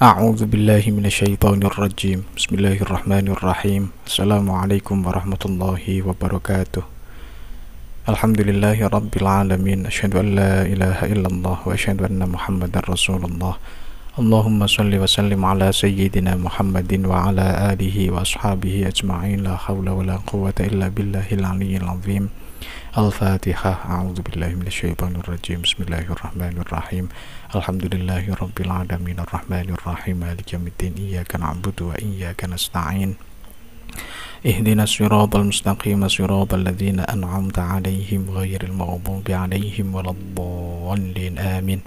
A'udzu billahi minasyaitonir rajim. Bismillahirrahmanirrahim. Assalamualaikum warahmatullahi wabarakatuh. Alhamdulillahi rabbil alamin. Asyhadu an la ilaha illallah wa asyhadu anna Muhammadar Rasulullah. Allahumma shalli wa sallim ala sayyidina Muhammadin wa ala alihi wa ashabihi ajma'in. La haula wa la quwwata illa billahil aliyyil azim. Al-Fatihah. A'udzu billahi minasyaitonir rajim. Bismillahirrahmanirrahim. Alhamdulillahi rabbil alamin arrahmanir rahim maliki yaumiddin iyyaka na'budu wa iyyaka nasta'in. Ihdinas siratal mustaqim siratal ladzina an'amta 'alaihim ghairil maghdubi 'alaihim waladdallin. Amin.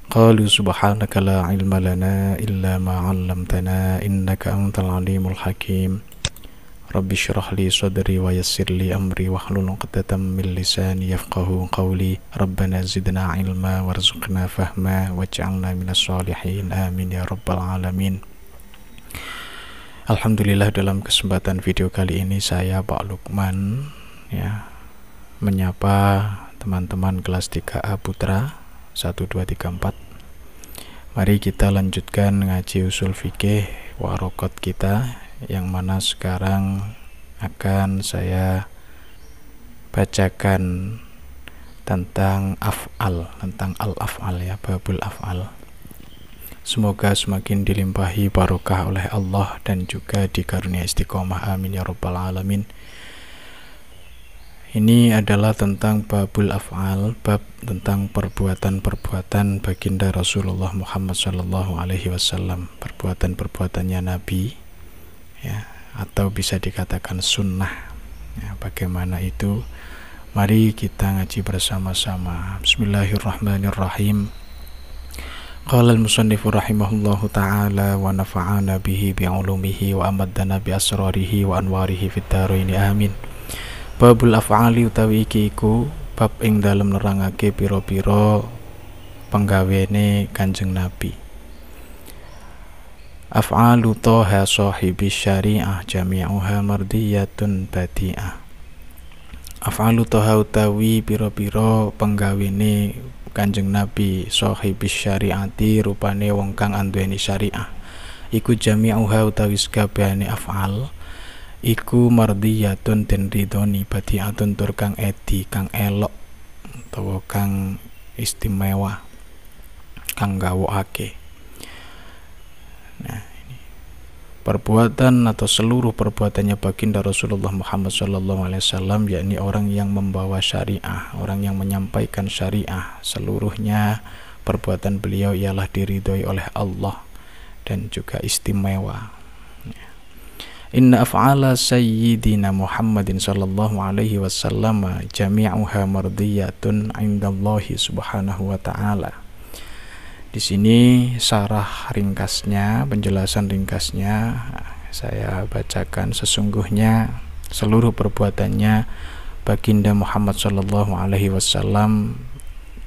Qalu subhanaka la 'ilma lana illa ma 'allamtana innaka antal alimul hakim. Rabbi syrah li sadri wa yassir li amri wahlul 'uqdatam min lisani yafqahu qawli. Rabbana zidna ilma warzuqna fahma waj'alna minas shalihin. Amin ya rabbal alamin. Alhamdulillah, dalam kesempatan video kali ini saya Pak Lukman menyapa teman-teman kelas 3A Putra 1 2 3 4. Mari kita lanjutkan ngaji usul fikih warokot kita, yang mana sekarang akan saya bacakan tentang af'al, tentang al-af'al ya, babul af'al. Semoga semakin dilimpahi barokah oleh Allah dan juga dikarunia istiqomah, amin ya rabbal alamin. Ini adalah tentang babul af'al, bab tentang perbuatan-perbuatan baginda Rasulullah Muhammad sallallahu alaihi wasallam, perbuatan-perbuatannya Nabi ya, atau bisa dikatakan sunnah ya. Bagaimana itu? Mari kita ngaji bersama-sama. Bismillahirrahmanirrahim. Qala al-musannifu rahimahullahu ta'ala wa nafa'ana bihi bi'ulumihi wa amaddana bi asrarihi wa anwarihi fid dharain, amin. Babul af'ali utawi iki iku bab ing dalem nerangake pira-pira penggawene Kanjeng Nabi. Af'alu toha sahibi syari'ah jami'uha mardiyatun badi'ah. Af'alu toha utawi pira-pira penggawene Kanjeng Nabi sahibi syari'ati, rupane wong kang anduweni syariah. Iku jami'uha utawi sakabehane af'al iku mardiyatun den ridhoni, badi'atun tur kang edi, kang elok utawa kang istimewa, kang gawokake. Nah, ini perbuatan atau seluruh perbuatannya baginda Rasulullah Muhammad SAW, yakni orang yang membawa syariah, orang yang menyampaikan syariah, seluruhnya perbuatan beliau ialah diridhoi oleh Allah dan juga istimewa. Inna af'ala sayyidina Muhammadin sallallahu alaihi wasallam jami'uha mardiyatun 'indallahi subhanahu wa ta'ala. Di sini syarah ringkasnya, penjelasan ringkasnya saya bacakan. Sesungguhnya seluruh perbuatannya baginda Muhammad sallallahu alaihi wasallam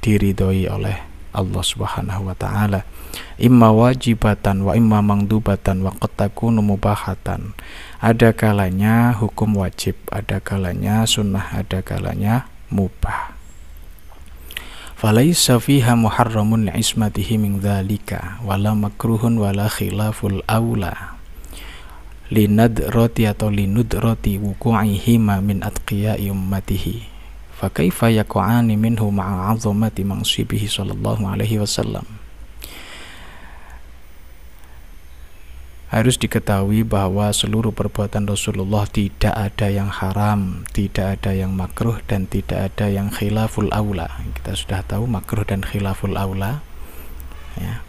diridhoi oleh Allah subhanahu wa ta'ala, imma wajibatan wa imma mangdubatan wa qad takunu mubahatan. Ada kalanya hukum wajib, ada kalanya sunnah, ada kalanya mubah. Falaisa fiha muharramun li'ismatihi min dzalika wala makruhun wala khilaful aula linadrati atau linudrati wuku'ihima min atqiya'i ummatihi. Fakaifa yaku'ani minhu ma'a 'azamati mansibihi sallallahu alaihi wasallam. Harus diketahui bahwa seluruh perbuatan Rasulullah tidak ada yang haram, tidak ada yang makruh, dan tidak ada yang khilaful aula. Kita sudah tahu makruh dan khilaful aula ya.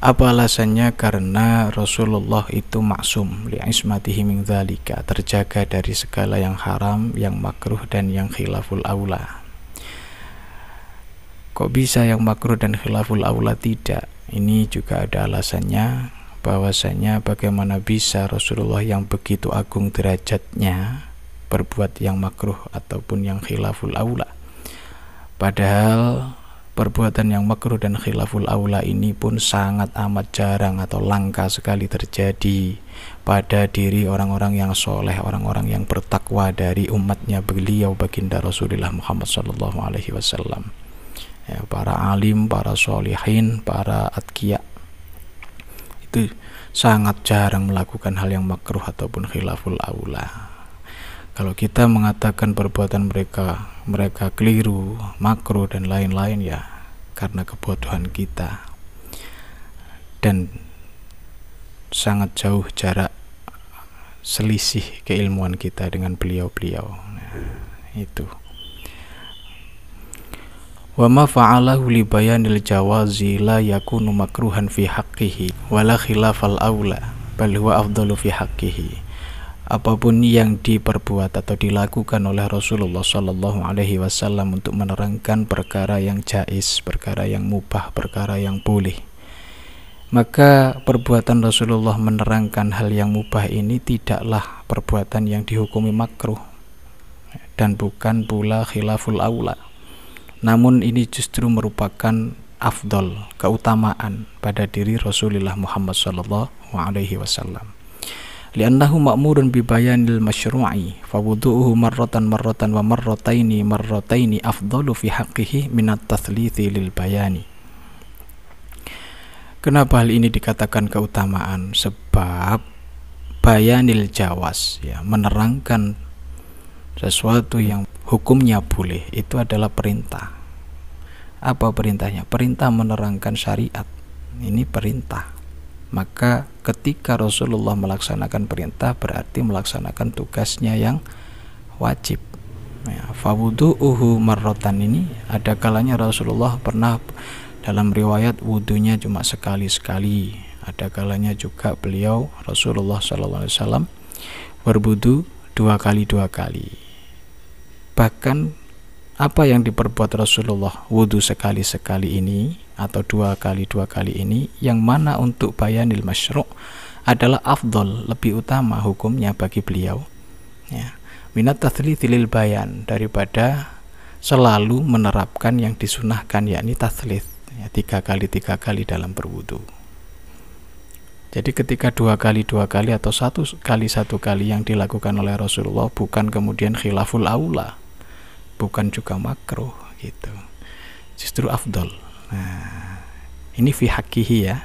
Apa alasannya? Karena Rasulullah itu maksum, li'ismatihi min dzalika, terjaga dari segala yang haram, yang makruh, dan yang khilaful aula. Kok bisa yang makruh dan khilaful aula tidak? Ini juga ada alasannya, bahwasanya bagaimana bisa Rasulullah yang begitu agung derajatnya berbuat yang makruh ataupun yang khilaful aula, padahal perbuatan yang makruh dan khilaful aula ini pun sangat amat jarang atau langka sekali terjadi pada diri orang-orang yang soleh, orang-orang yang bertakwa dari umatnya beliau baginda Rasulullah Muhammad SAW ya, para alim, para sholihin, para atqiya itu sangat jarang melakukan hal yang makruh ataupun khilaful aula. Kalau kita mengatakan perbuatan mereka keliru, makruh dan lain-lain, ya karena kebodohan kita dan sangat jauh jarak selisih keilmuan kita dengan beliau-beliau. Nah, itu. Wa ma fa'alahu li bayanil jawazi la yakunu makruhan fi haqqihi wala khilafal aula bal huwa afdalu fi haqqihi. Apapun yang diperbuat atau dilakukan oleh Rasulullah sallallahu alaihi wasallam untuk menerangkan perkara yang jaiz, perkara yang mubah, perkara yang boleh, maka perbuatan Rasulullah menerangkan hal yang mubah ini tidaklah perbuatan yang dihukumi makruh dan bukan pula khilaful aula. Namun ini justru merupakan afdal, keutamaan pada diri Rasulullah Muhammad sallallahu alaihi wasallam. Li'annahu ma'murun bi bayanil masyru'i fa wudu'uhu marratan wa marrataini afdalu fi haqqihi minat tathlithi lil bayani. Kenapa hal ini dikatakan keutamaan? Sebab bayanil jawas, ya, menerangkan sesuatu yang hukumnya boleh itu adalah perintah. Apa perintahnya? Perintah menerangkan syariat. Ini perintah. Maka ketika Rasulullah melaksanakan perintah berarti melaksanakan tugasnya yang wajib. Ya, fawudu'uhu marrotan ini ada kalanya Rasulullah pernah dalam riwayat wudunya cuma sekali-sekali. Ada kalanya juga beliau Rasulullah SAW berwudu 2 kali. Bahkan apa yang diperbuat Rasulullah wudu sekali-sekali ini atau 2 kali ini, yang mana untuk bayanil masyru' adalah afdol, lebih utama hukumnya bagi beliau, ya, minat tathlits lil bayan, daripada selalu menerapkan yang disunahkan, yakni tathlits, ya, 3 kali dalam berwudu. Jadi ketika 2 kali atau 1 kali yang dilakukan oleh Rasulullah bukan kemudian khilaful aula, bukan juga makruh gitu, justru afdol. Nah, ini fi haqqihi, ya,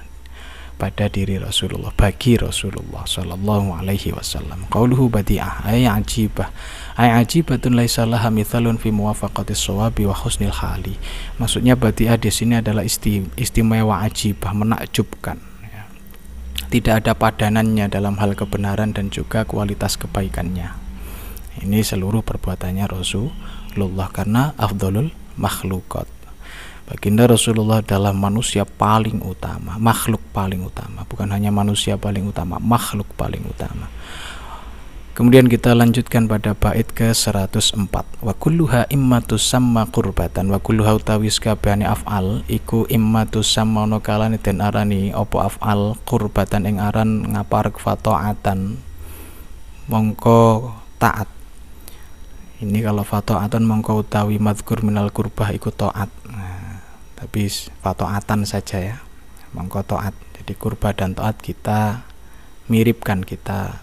pada diri Rasulullah, bagi Rasulullah sallallahu alaihi wasallam. Qauluhu badi'ah ay ajibah, ay ajibatun laisa laha mithalun fi muwafaqatis shawabi wa husnil hali. Maksudnya badi'ah di sini adalah istimewa, ajibah, menakjubkan, ya. Tidak ada padanannya dalam hal kebenaran dan juga kualitas kebaikannya. Ini seluruh perbuatannya Rasulullah karena afdalul makhluqat. Baginda Rasulullah adalah manusia paling utama, makhluk paling utama, bukan hanya manusia paling utama, makhluk paling utama. Kemudian kita lanjutkan pada bait ke-104. Wa kulluha immatus samma qurbatan wa kulluha utawi sakabehane af'al iku immatus samma ono kalane den arani apa af'al qurbatan ing aran ngaparek fataatan mongko taat. Ini kalau fataatan mongko utawi madzkur minal qurbah iku taat. Tapi fatoatan saja, ya, mongko taat. Jadi kurba dan taat kita miripkan, kita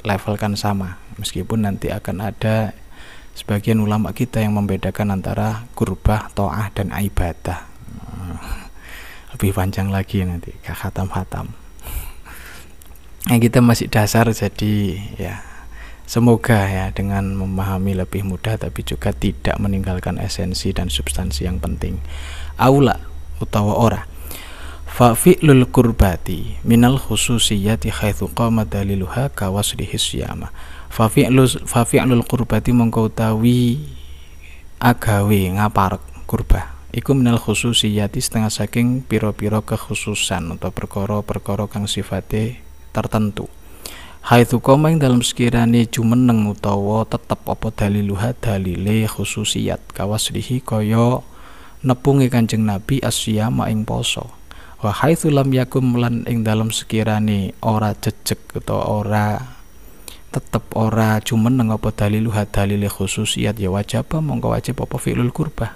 levelkan sama, meskipun nanti akan ada sebagian ulama kita yang membedakan antara kurba, taat dan ibadah. Lebih panjang lagi nanti ke khatam-khatam. Nah, kita masih dasar, jadi ya semoga ya dengan memahami lebih mudah tapi juga tidak meninggalkan esensi dan substansi yang penting. Aula utawa ora fa fi'lul qurbati minal khususiyati haitsu qama daliluha kawaslihi siyama. Fa fi'lul qurbati mongko utawi agawe ngaparek kurba iku minal khususiyati setengah saking pira-pira kekhususan atau perkara-perkara kang sifate tertentu. Haitsu qama ing dalam sekirane jumeneng utawa tetep apa daliluha dalile khususiyat kawaslihi kaya nepungi Kanjeng Nabi asyama ing poso. Wa haitsu lam yakum lan ing dalam sekirane ora jejeg utawa ora tetep ora jumeneng apa daliluha dalile khususiyat, ya wajib mongko wajib apa fi'lul qurbah.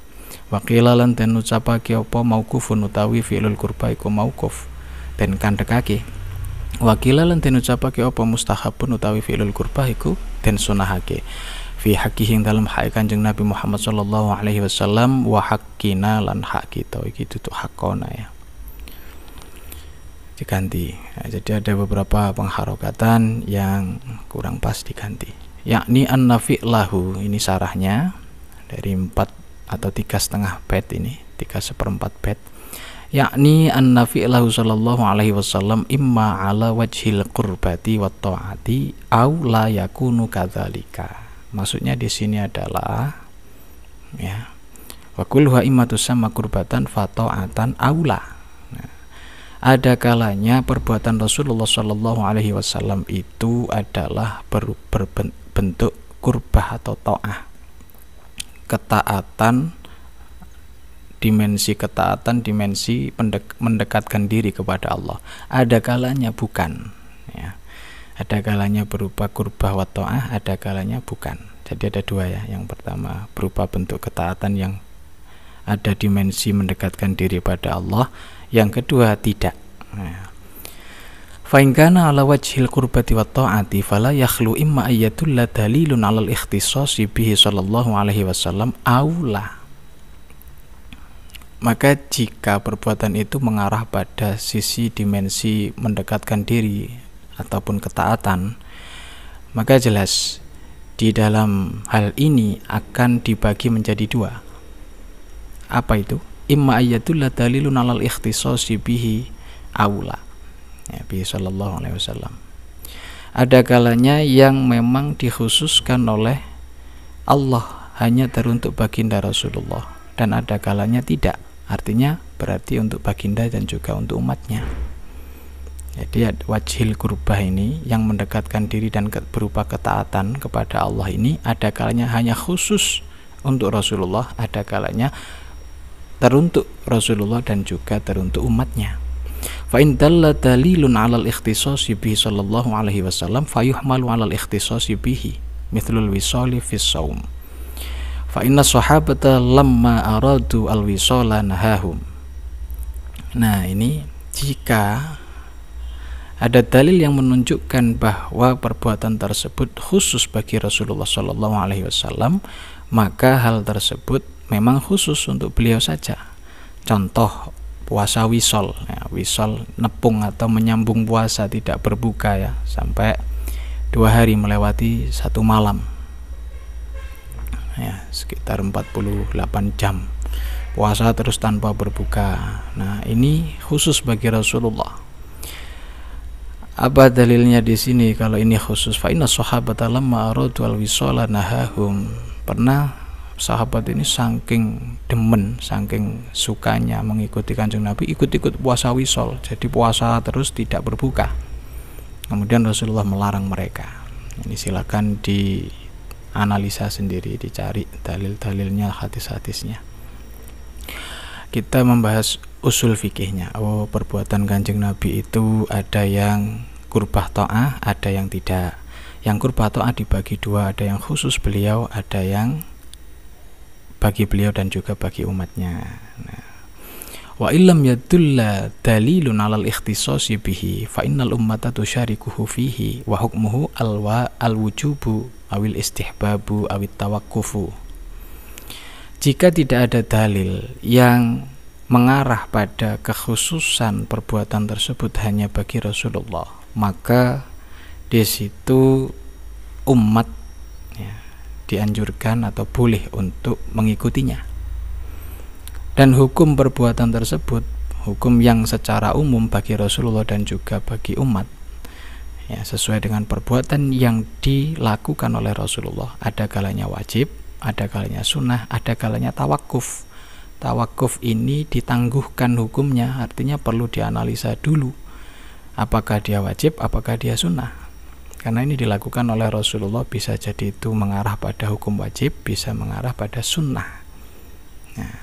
Wa qila lan den ucapake apa mauqufun utawi fi'lul qurbah iku mauquf den kandhekake. Wa qila lan den ucapake apa mustahabun utawi fi'lul qurbah iku den sunahake. fi haqqihi dalam hak Kanjeng Nabi Muhammad sallallahu alaihi wasallam wa haqqina lan hak kita iki tutuk hakona ya. Diganti. Nah, jadi ada beberapa pengharokatan yang kurang pas diganti. Yakni an-nafi lahu, ini sarahnya dari 4 atau 3,5 bait ini, 3/4 bait. Yakni an-nafi lahu sallallahu alaihi wasallam imma ala wajhil qurbati wat taati au la yakunu kadzalika. Maksudnya di sini adalah ya wa kulluha imma tusamma qurbatan fa ta'atan aula. Nah, ada kalanya perbuatan Rasulullah sallallahu alaihi wasallam itu adalah berbentuk kurbah atau ta'ah, ketaatan, dimensi ketaatan, dimensi mendekatkan diri kepada Allah. Ada kalanya bukan ya. Ada kalanya berupa kurbah wa ta'ah, ada kalanya bukan. Jadi ada dua ya. Yang pertama berupa bentuk ketaatan yang ada dimensi mendekatkan diri pada Allah. Yang kedua tidak. Fa in kana ala wajhil qurbati wa ta'ati fala yakhlu imma ayatul la dalilun 'alal ikhtisasi bihi sallallahu alaihi wasallam aula. Maka jika perbuatan itu mengarah pada sisi dimensi mendekatkan diri ataupun ketaatan, maka jelas di dalam hal ini akan dibagi menjadi dua. Apa itu? Imma ayatul la dalilun 'alal ikhtisasi bihi aula. Ya, bihi sallallahu alaihi wasallam. Ada kalanya yang memang dikhususkan oleh Allah hanya teruntuk baginda Rasulullah, dan ada kalanya tidak. Artinya berarti untuk baginda dan juga untuk umatnya. Jadi wajhil kurbah ini yang mendekatkan diri dan berupa ketaatan kepada Allah ini ada kalanya hanya khusus untuk Rasulullah, ada kalanya teruntuk Rasulullah dan juga teruntuk umatnya. Fa in dalla dalilun 'alal ikhtisasi bihi sallallahu alaihi wasallam fayuhmalu 'alal ikhtisasi bihi mithlul wisali fis shaum. Fa inna sahabata lamma aradu al-wisala nahahum. Nah, ini jika ada dalil yang menunjukkan bahwa perbuatan tersebut khusus bagi Rasulullah sallallahu alaihi wasallam, maka hal tersebut memang khusus untuk beliau saja. Contoh puasa wisol, ya, wisol nepung atau menyambung puasa tidak berbuka ya sampai 2 hari melewati 1 malam. Ya, sekitar 48 jam puasa terus tanpa berbuka. Nah, ini khusus bagi Rasulullah. Apa dalilnya di sini kalau ini khusus? Fa inna sahabata lamma aradu al-wisala nahahum. Pernah sahabat ini saking demen, saking sukanya mengikuti Kanjeng Nabi, ikut-ikut puasa wisol. Jadi puasa terus tidak berbuka. Kemudian Rasulullah melarang mereka. Ini silakan analisa sendiri, dicari dalil-dalilnya, hadis-hadisnya. Kita membahas usul fikihnya. Oh, perbuatan Kanjeng Nabi itu ada yang kurbah ta'ah, ada yang tidak. Yang kurbah ta'ah dibagi dua, ada yang khusus beliau, ada yang bagi beliau dan juga bagi umatnya. Nah, wa illam yadulla dalilun 'alal ikhtisasi bihi fa innal ummata tusyarikuhu fihi wa hukmuhu al-wujubu awil istihbabu awit tawakkufu. Jika tidak ada dalil yang mengarah pada kekhususan perbuatan tersebut hanya bagi Rasulullah, maka di situ umat ya, dianjurkan atau boleh untuk mengikutinya. Dan hukum perbuatan tersebut, hukum yang secara umum bagi Rasulullah dan juga bagi umat, ya, sesuai dengan perbuatan yang dilakukan oleh Rasulullah. Ada kalanya wajib, ada kalanya sunnah, ada kalanya tawakuf. Tawakuf ini ditangguhkan hukumnya, artinya perlu dianalisa dulu apakah dia wajib, apakah dia sunnah. Karena ini dilakukan oleh Rasulullah, bisa jadi itu mengarah pada hukum wajib, bisa mengarah pada sunnah. Nah,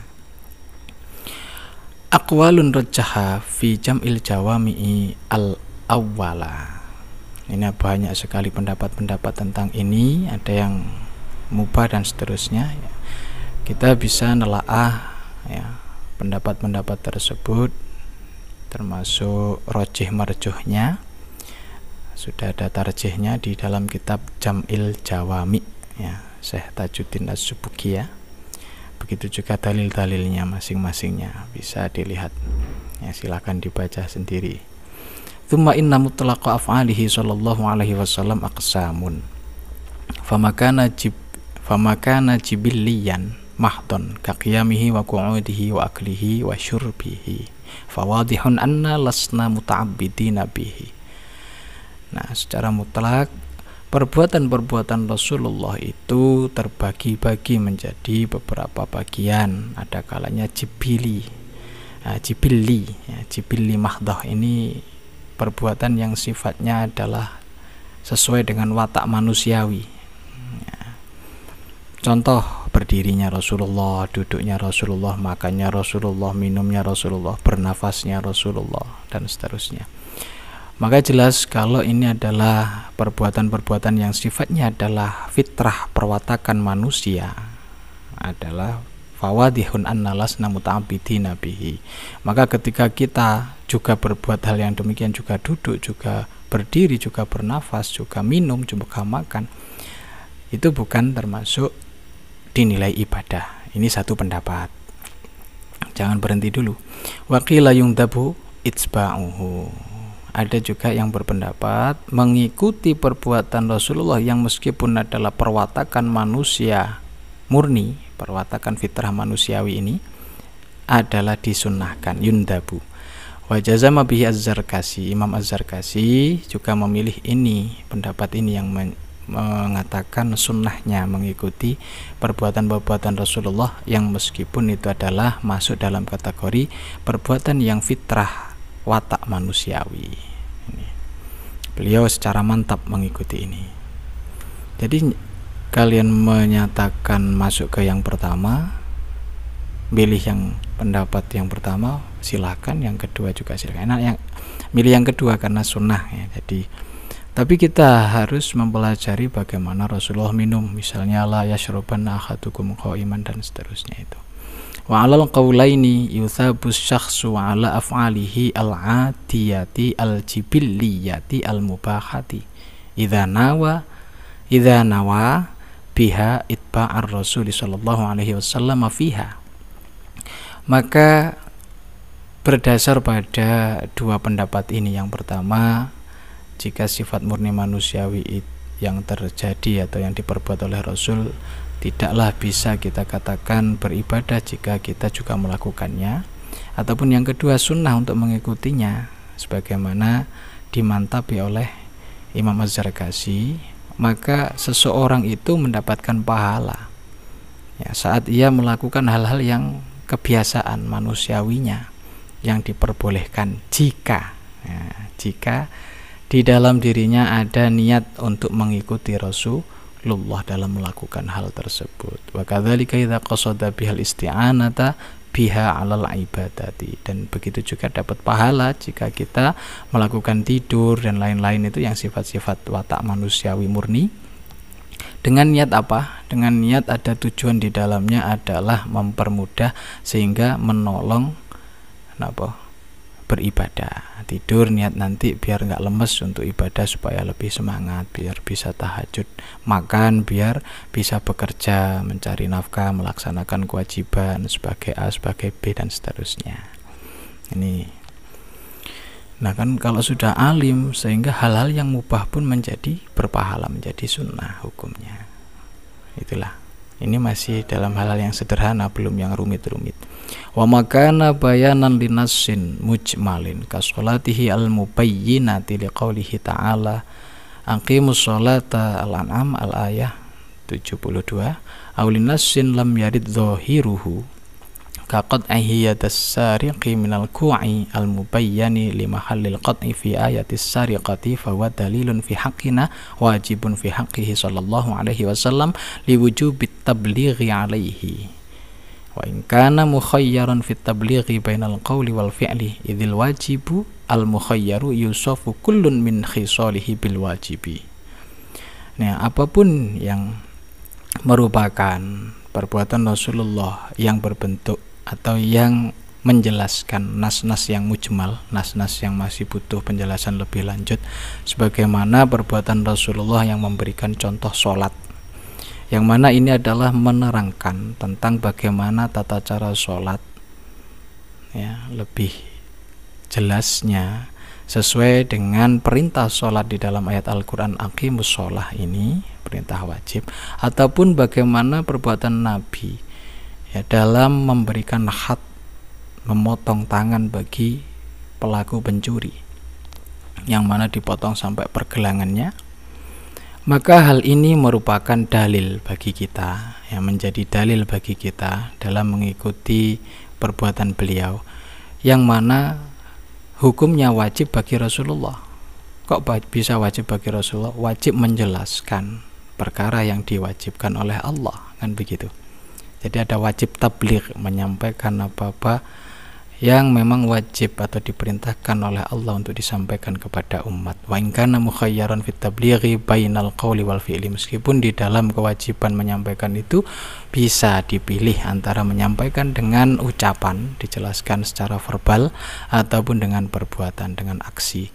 aqwalun rajjaha fi jam'il jawami'i al-awwala. Ini banyak sekali pendapat-pendapat tentang ini, ada yang mubah dan seterusnya. Kita bisa nelaah ya pendapat-pendapat tersebut, termasuk rojih marjuhnya. Sudah ada tarjihnya di dalam kitab Jam'il Jawami ya. Syekh Tajuddin Az-Subki ya. Begitu juga dalil-dalilnya masing-masingnya bisa dilihat ya, silakan dibaca sendiri. Tsumma inna mutlaqa af'alihi sallallahu alaihi wasallam aqsamun famakana jibilliyan mahdon kaqiyamihi wa qu'udihi wa aklihi wa syurbihi fawadihun anna lasna muta'abbidina bihi. Nah, secara mutlak perbuatan-perbuatan Rasulullah itu terbagi-bagi menjadi beberapa bagian. Ada kalanya jibilli mahdoh, ini perbuatan yang sifatnya adalah sesuai dengan watak manusiawi. Contoh, berdirinya Rasulullah, duduknya Rasulullah, makannya Rasulullah, minumnya Rasulullah, bernafasnya Rasulullah, dan seterusnya. Maka jelas kalau ini adalah perbuatan-perbuatan yang sifatnya adalah fitrah perwatakan manusia, adalah fawadihun anna lasna muta'abbidina bihi. Maka ketika kita juga berbuat hal yang demikian, juga duduk, juga berdiri, juga bernafas, juga minum, juga makan, itu bukan termasuk dinilai ibadah. Ini satu pendapat. Jangan berhenti dulu. Wa qila yungdabu itsba'uhu. Ada juga yang berpendapat mengikuti perbuatan Rasulullah yang meskipun adalah perwatakan manusia murni, perwatakan fitrah manusiawi ini adalah disunnahkan, yundabu. Wa jazama bihi Az-Zarkasi. Imam Az-Zarkasi juga memilih ini, pendapat ini yang mengatakan sunnahnya mengikuti perbuatan-perbuatan Rasulullah yang meskipun itu adalah masuk dalam kategori perbuatan yang fitrah watak manusiawi. Beliau secara mantap mengikuti ini. Jadi kalian menyatakan masuk ke yang pertama, pilih yang pendapat yang pertama, silakan. Yang kedua juga silakan. Nah, yang milih yang kedua karena sunnah ya. Jadi tapi kita harus mempelajari bagaimana Rasulullah minum, misalnya la yashrubanna ahadukum qa'iman dan seterusnya itu. Wa 'alal qaulaini yuthabus syakhsu 'ala af'alihi al-'atiyati al-jibilliyati al-mubahati idza nawa biha itba'ar Rasul sallallahu alaihi wasallam fiha. Maka berdasar pada dua pendapat ini, yang pertama, jika sifat murni manusiawi yang terjadi atau yang diperbuat oleh Rasul tidaklah bisa kita katakan beribadah jika kita juga melakukannya. Ataupun yang kedua, sunnah untuk mengikutinya sebagaimana dimantapi oleh Imam Az-Zarkasi, maka seseorang itu mendapatkan pahala ya, saat ia melakukan hal-hal yang kebiasaan manusiawinya yang diperbolehkan jika di dalam dirinya ada niat untuk mengikuti Rasulullah dalam melakukan hal tersebut. Wa kadzalika idza qasada bihal isti'anata biha 'alal ibadati. Dan begitu juga dapat pahala jika kita melakukan tidur dan lain-lain itu yang sifat-sifat watak manusiawi murni. Dengan niat apa? Dengan niat ada tujuan di dalamnya adalah mempermudah sehingga menolong beribadah. Tidur niat nanti biar nggak lemes untuk ibadah supaya lebih semangat, biar bisa tahajud. Makan biar bisa bekerja, mencari nafkah, melaksanakan kewajiban sebagai A, sebagai B dan seterusnya. Ini. Nah kan kalau sudah alim, sehingga hal-hal yang mubah pun menjadi berpahala, menjadi sunnah hukumnya. Itulah. Ini masih dalam hal-hal yang sederhana, belum yang rumit-rumit. Wa makana bayanan linassin mujmalin kasolatihi al-mubayyinati liqaulihi ta'ala aqimus sholata al-an'am al-ayah 72 awlinassin lam yarid zahiruhu kaqad ahiyatas sariqi minal ku'i al-mubayyani limahallil qat'i fi ayatis sariqati fahuwa dalilun fi haqqina wajibun fi haqqihi sallallahu alaihi wasallam liwujubit tablighi alaihi wa in kana mukhayyaran fit tablighi bainal qawli wal fi'li idzil wajibu al-mukhayyaru yusafu kullun min khisalihi bil wajibi. Nah, apapun yang merupakan perbuatan Rasulullah yang berbentuk atau yang menjelaskan nas-nas yang mujmal, nas-nas yang masih butuh penjelasan lebih lanjut, sebagaimana perbuatan Rasulullah yang memberikan contoh sholat yang mana ini adalah menerangkan tentang bagaimana tata cara sholat ya, lebih jelasnya sesuai dengan perintah sholat di dalam ayat Al-Quran aqimus sholah ini, perintah wajib, ataupun bagaimana perbuatan Nabi ya dalam memberikan had, memotong tangan bagi pelaku pencuri yang mana dipotong sampai pergelangannya. Maka hal ini merupakan dalil bagi kita, yang menjadi dalil bagi kita dalam mengikuti perbuatan beliau, yang mana hukumnya wajib bagi Rasulullah. Kok bisa wajib bagi Rasulullah? Wajib menjelaskan perkara yang diwajibkan oleh Allah, kan begitu. Jadi ada wajib tabligh, menyampaikan apa-apa yang memang wajib atau diperintahkan oleh Allah untuk disampaikan kepada umat. Wa in kana mukhayyaran fit tablighi bainal qawli wal fi'li, meskipun di dalam kewajiban menyampaikan itu bisa dipilih antara menyampaikan dengan ucapan, dijelaskan secara verbal, ataupun dengan perbuatan, dengan aksi,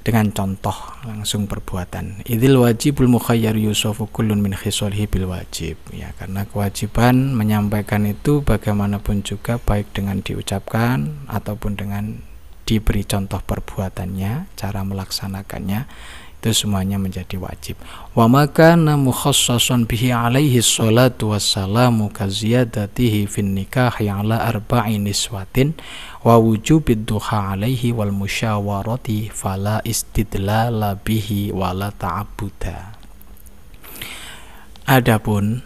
dengan contoh langsung perbuatan. Idzil wajibul mukhayyar yusafu kullun min khisalihi bil wajib ya, karena kewajiban menyampaikan itu bagaimanapun juga baik dengan diucapkan ataupun dengan diberi contoh perbuatannya, cara melaksanakannya, itu semuanya menjadi wajib. Wa makana mukhassasan bihi alaihi sholatu wassalamu kaziyadatihi fin nikahi ala arba'i niswatin wa wujubid duha alaihi wal musyawarati fala istidlala bihi wala ta'abuda. Adapun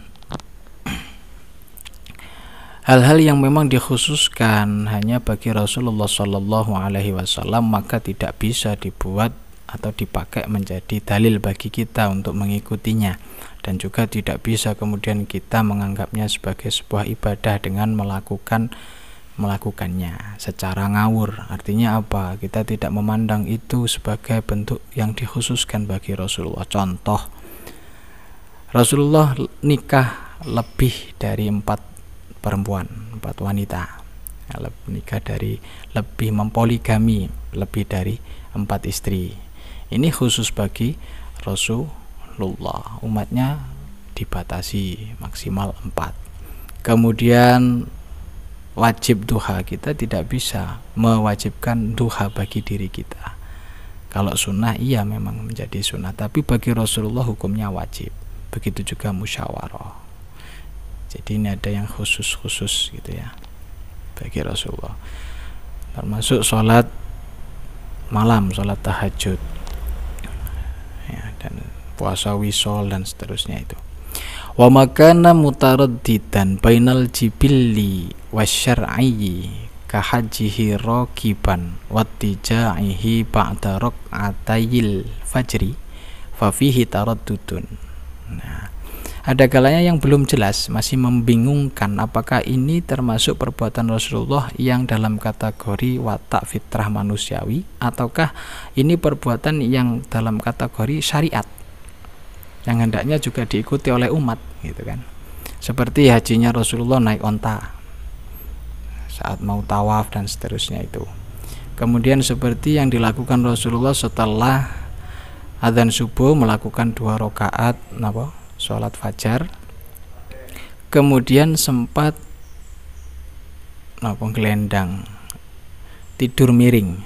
hal-hal yang memang dikhususkan hanya bagi Rasulullah Shallallahu Alaihi Wasallam, maka tidak bisa dibuat atau dipakai menjadi dalil bagi kita untuk mengikutinya, dan juga tidak bisa kemudian kita menganggapnya sebagai sebuah ibadah dengan melakukannya secara ngawur. Artinya apa? Kita tidak memandang itu sebagai bentuk yang dikhususkan bagi Rasulullah. Contoh, Rasulullah nikah lebih dari 4 perempuan, 4 wanita, nikah dari, lebih mempoligami lebih dari 4 istri. Ini khusus bagi Rasulullah, umatnya dibatasi maksimal 4. Kemudian wajib duha, kita tidak bisa mewajibkan duha bagi diri kita. Kalau sunnah iya memang menjadi sunnah, tapi bagi Rasulullah hukumnya wajib. Begitu juga musyawarah. Jadi ini ada yang khusus gitu ya bagi Rasulullah, termasuk sholat malam, sholat tahajud ya, dan puasa wisol dan seterusnya itu. Wa makana mutaraddidan bainal jibilli wasyar'i kahajjihi raqiban wattija'ihi ba'da rak'atayil fajri fa fihi taraddudun. Nah, ada kalanya yang belum jelas, masih membingungkan apakah ini termasuk perbuatan Rasulullah yang dalam kategori watak fitrah manusiawi, ataukah ini perbuatan yang dalam kategori syariat yang hendaknya juga diikuti oleh umat gitu kan. Seperti hajinya Rasulullah naik onta saat mau tawaf dan seterusnya itu. Kemudian seperti yang dilakukan Rasulullah setelah adzan subuh, melakukan 2 rakaat sholat fajar, kemudian sempat gelendang, tidur miring,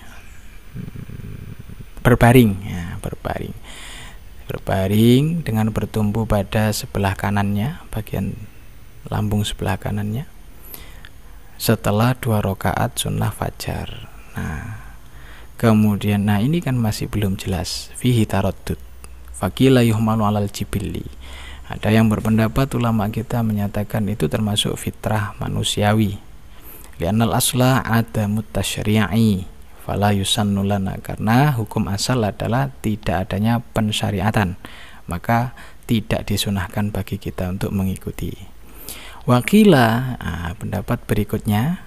berbaring dengan bertumpu pada sebelah kanannya, bagian lambung sebelah kanannya, setelah 2 rakaat sunnah fajar. Kemudian ini kan masih belum jelas, fihi taraddud, faqila yuhmalu alal jibilli. Ada yang berpendapat, ulama kita menyatakan itu termasuk fitrah manusiawi. Li'annal asla adamut tasyri'i fala yusannu lana, karena hukum asal adalah tidak adanya pensyariatan, maka tidak disunahkan bagi kita untuk mengikuti. Waqila, pendapat berikutnya,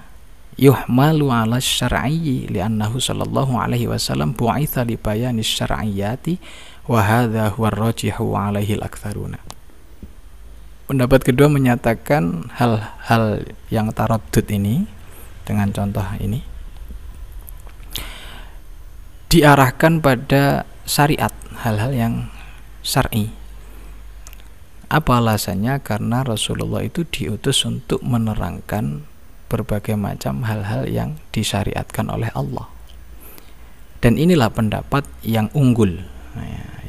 yuhmalu ala syar'i li'annahu sallallahu alaihi wasallam bu'itsa li bayani syar'iyyati wa hadza huwa ar-rajihu alaihi al-aktsaruna. Pendapat kedua menyatakan hal-hal yang taraddud ini dengan contoh ini diarahkan pada syariat, hal-hal yang syar'i. Apa alasannya? Karena Rasulullah itu diutus untuk menerangkan berbagai macam hal-hal yang disyariatkan oleh Allah. Dan inilah pendapat yang unggul,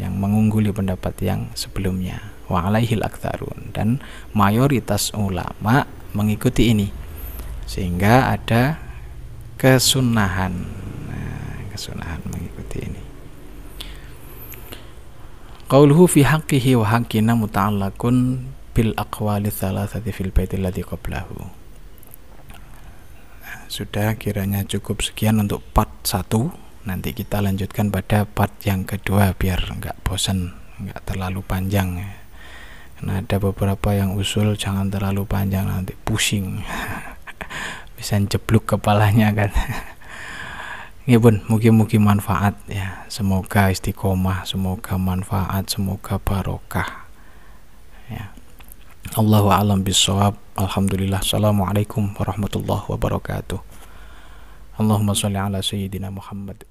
yang mengungguli pendapat yang sebelumnya. Wa alaihil aktsarun, dan mayoritas ulama mengikuti ini, sehingga ada kesunahan, kesunahan mengikuti ini. Qauluhu fi haqqihi wa haqqina muta'allaqun bil aqwali thalathati fil baitil ladzi qablahu. Sudah, kiranya cukup sekian untuk part 1. Nanti kita lanjutkan pada part yang kedua biar enggak bosan, enggak terlalu panjang. Karena ada beberapa yang usul jangan terlalu panjang, nanti pusing. Bisa jeblok kepalanya kan. Ya bun, mugi-mugi manfaat ya. Semoga istiqomah, semoga manfaat, semoga barokah. Ya. Allahu a'lam bishawab. Alhamdulillah. Assalamualaikum warahmatullahi wabarakatuh. Allahumma sholli ala sayyidina Muhammad.